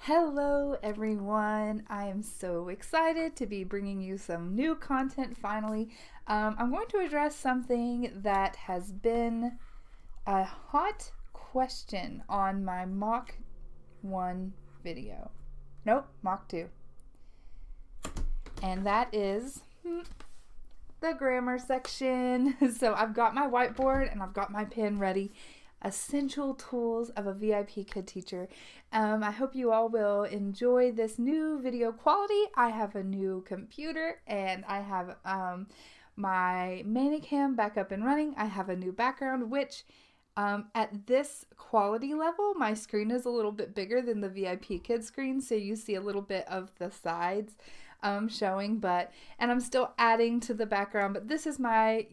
Hello everyone, I am so excited to be bringing you some new content finally. I'm going to address something that has been a hot question on my Mach 1 video. Nope, Mach 2. And that is the grammar section. So I've got my whiteboard and I've got my pen ready. Essential tools of a VIPKID teacher. I hope you all will enjoy this new video quality. I have a new computer and I have my Manicam back up and running. I have a new background, which at this quality level, my screen is a little bit bigger than the VIPKID screen, so you see a little bit of the sides showing, and I'm still adding to the background, but this is my,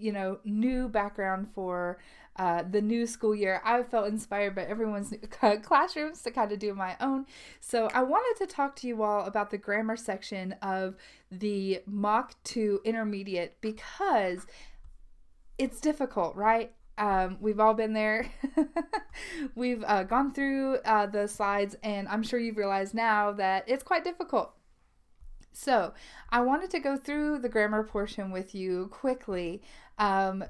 new background for the new school year. I felt inspired by everyone's classrooms to kind of do my own. So I wanted to talk to you all about the grammar section of the Mach 2 Intermediate because it's difficult, right? We've all been there. We've gone through the slides, and I'm sure you've realized now that it's quite difficult. So I wanted to go through the grammar portion with you quickly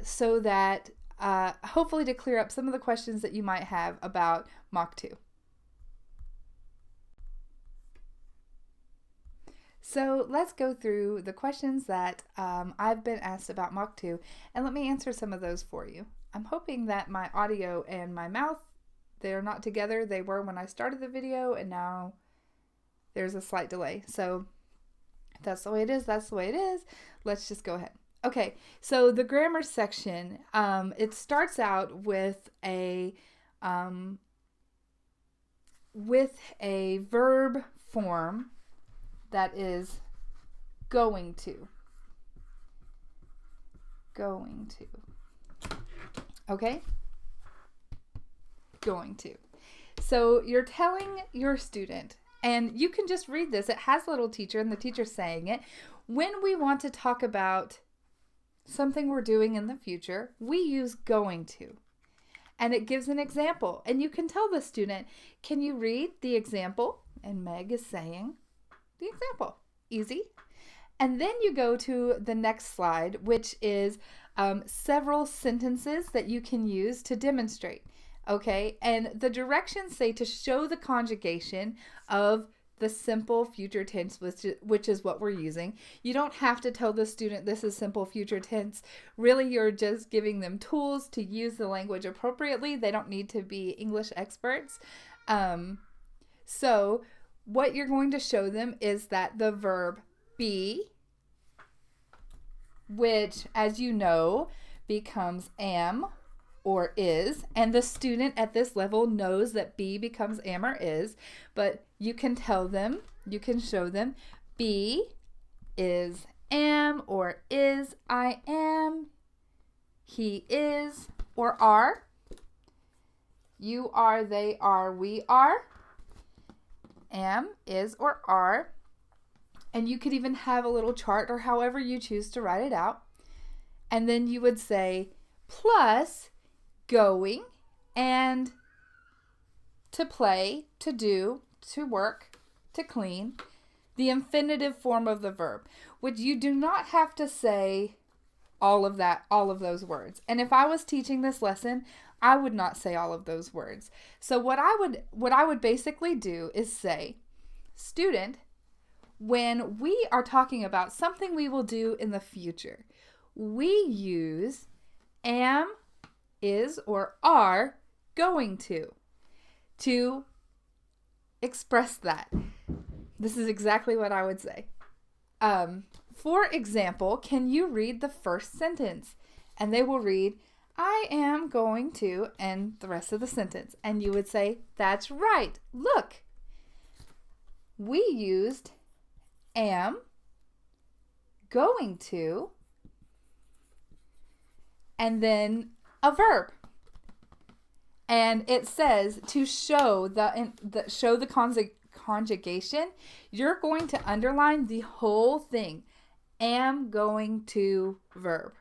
so that hopefully to clear up some of the questions that you might have about Mach 2. So let's go through the questions that I've been asked about Mach 2, and let me answer some of those for you. I'm hoping that my audio and my mouth, they're not together. They were when I started the video, and now there's a slight delay. So if that's the way it is, that's the way it is. Let's just go ahead. Okay, so the grammar section, it starts out with a verb form that is going to. Okay? Going to. So you're telling your student, and you can just read this. It has a little teacher, and the teacher's saying it. When we want to talk about something we're doing in the future, we use going to. And it gives an example. And you can tell the student, can you read the example? And Meg is saying the example. Easy. And then you go to the next slide, which is several sentences that you can use to demonstrate. Okay, and the directions say to show the conjugation of the simple future tense, which is what we're using. You don't have to tell the student this is simple future tense. Really, you're just giving them tools to use the language appropriately. They don't need to be English experts. So what you're going to show them is that the verb be, which, as you know, becomes am or is, and the student at this level knows that be becomes am or is, but you can tell them, you can show them, be is am or is I am, he is or are, you are, they are, we are, am, is, or are, and you could even have a little chart or however you choose to write it out, and then you would say plus going and to play, to do, to work, to clean, the infinitive form of the verb, which you do not have to say all of those words. And if I was teaching this lesson, I would not say all of those words. So what I would basically do is say, student, when we are talking about something we will do in the future, we use am, is, or are going to express that. This is exactly what I would say. For example, can you read the first sentence? And they will read, I am going to, and the rest of the sentence. And you would say, that's right. Look, we used am, going to, and then a verb. And it says to show the conjugation, you're going to underline the whole thing. Am going to verb.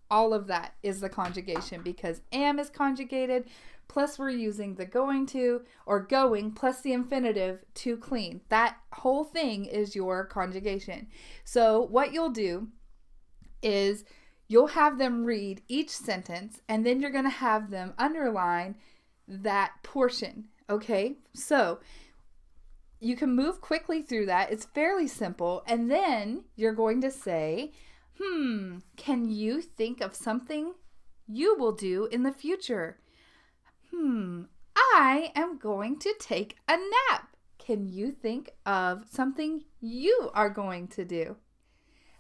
All of that is the conjugation because am is conjugated plus we're using the going to or going plus the infinitive to clean. That whole thing is your conjugation. So what you'll do is you'll have them read each sentence, and then you're going to have them underline that portion. Okay, so you can move quickly through that. It's fairly simple. And then you're going to say, can you think of something you will do in the future? I am going to take a nap. Can you think of something you are going to do?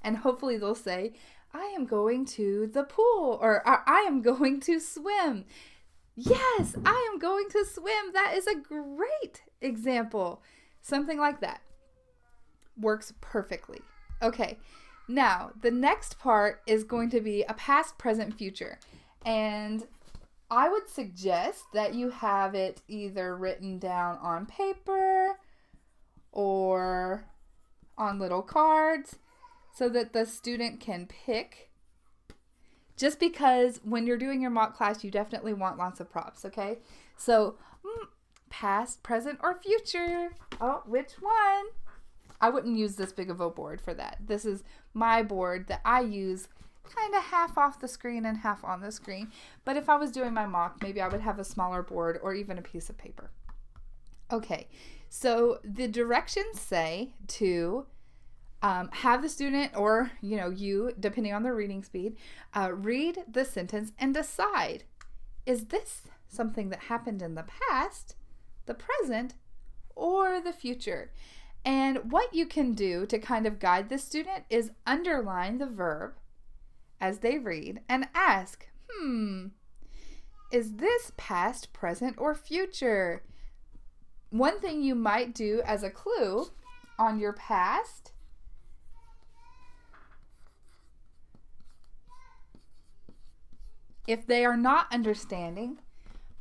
And hopefully they'll say, I am going to the pool, or I am going to swim. Yes, I am going to swim. That is a great example. Something like that works perfectly. Okay, now the next part is going to be a past, present, future. And I would suggest that you have it either written down on paper or on little cards so that the student can pick. Just because when you're doing your mock class, you definitely want lots of props, okay? So, past, present, or future. Oh, which one? I wouldn't use this big of a board for that. This is my board that I use kind of half off the screen and half on the screen. But if I was doing my mock, maybe I would have a smaller board or even a piece of paper. Okay, so the directions say to have the student, or you, depending on their reading speed, read the sentence and decide, is this something that happened in the past, the present, or the future? And what you can do to kind of guide the student is underline the verb as they read and ask, is this past, present, or future? One thing you might do as a clue on your past, if they are not understanding,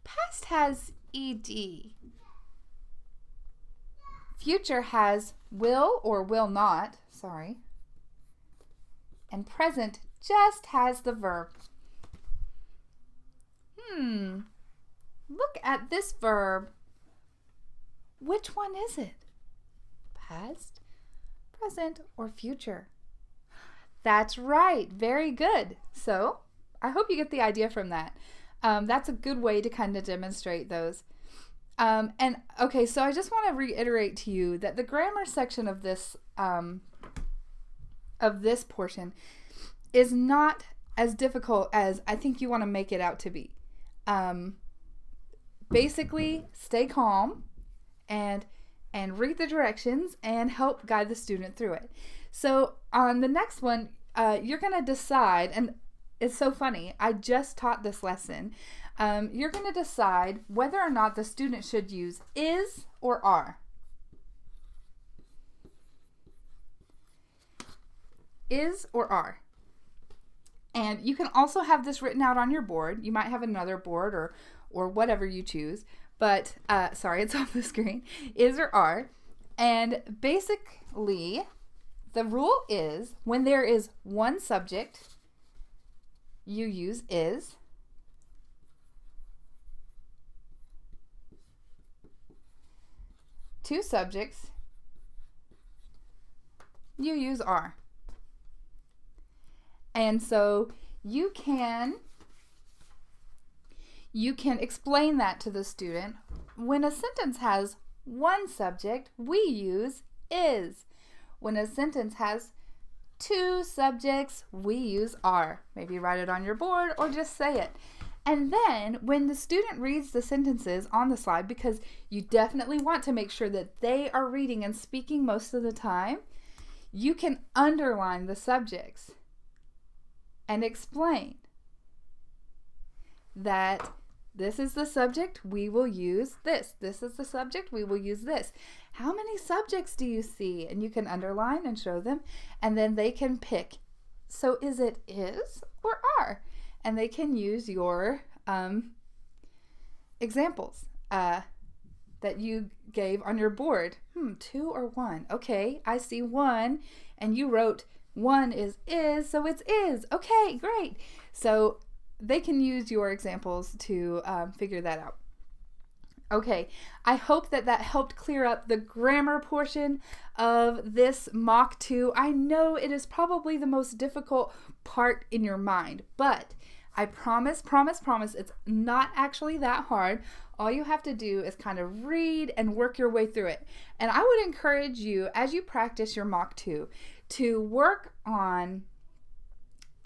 past has ed. Future has will or will not, and present just has the verb. Look at this verb. Which one is it? Past, present, or future? That's right. Very good. So I hope you get the idea from that. That's a good way to kind of demonstrate those. And okay, so I just want to reiterate to you that the grammar section of this portion is not as difficult as I think you want to make it out to be. Basically, stay calm and read the directions and help guide the student through it. So on the next one, you're going to decide, and it's so funny, I just taught this lesson. You're going to decide whether or not the student should use is or are. Is or are. And you can also have this written out on your board. You might have another board or whatever you choose. But, sorry, it's off the screen. Is or are. And basically, the rule is when there is one subject, you use is. Two subjects, you use are. And so you can explain that to the student. When a sentence has one subject, we use is. When a sentence has two subjects, we use are. Maybe write it on your board or just say it. And then when the student reads the sentences on the slide, because you definitely want to make sure that they are reading and speaking most of the time, you can underline the subjects and explain that this is the subject, we will use this. This is the subject, we will use this. How many subjects do you see? And you can underline and show them, and then they can pick. So is it is or are? And they can use your examples that you gave on your board. 2 or 1. Okay, I see 1, and you wrote 1 is, so it's is. Okay, great. So they can use your examples to figure that out. Okay, I hope that helped clear up the grammar portion of this mock 2. I know it is probably the most difficult part in your mind, but I promise, it's not actually that hard. All you have to do is kind of read and work your way through it. And I would encourage you, as you practice your mock 2, to work on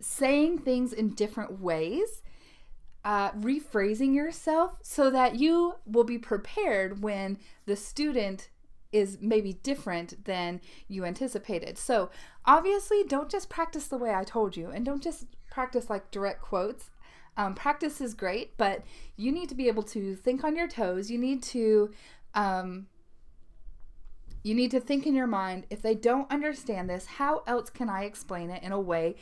saying things in different ways, rephrasing yourself so that you will be prepared when the student is maybe different than you anticipated. So obviously, don't just practice the way I told you, and don't just practice like direct quotes. Practice is great, but you need to be able to think on your toes. You need to think in your mind, if they don't understand this, how else can I explain it in a way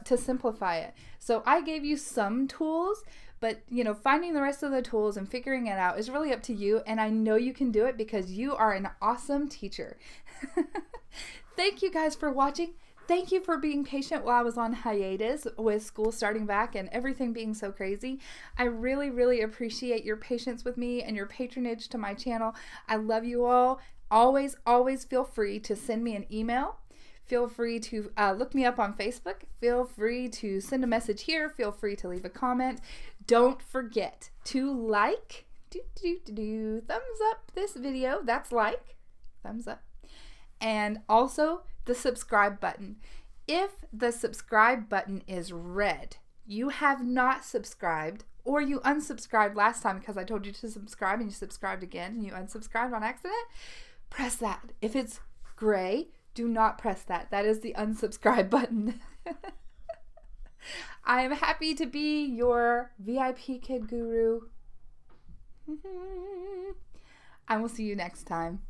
to simplify it? So I gave you some tools, but finding the rest of the tools and figuring it out is really up to you. And I know you can do it because you are an awesome teacher. Thank you guys for watching. Thank you for being patient while I was on hiatus with school starting back and everything being so crazy. I really, really appreciate your patience with me and your patronage to my channel. I love you all. Always, always feel free to send me an email. Feel free to look me up on Facebook. Feel free to send a message here. Feel free to leave a comment. Don't forget to like, thumbs up this video. That's like, thumbs up. And also the subscribe button. If the subscribe button is red, you have not subscribed, or you unsubscribed last time because I told you to subscribe and you subscribed again and you unsubscribed on accident, press that. If it's gray, do not press that. That is the unsubscribe button. I am happy to be your VIP kid guru. I will see you next time.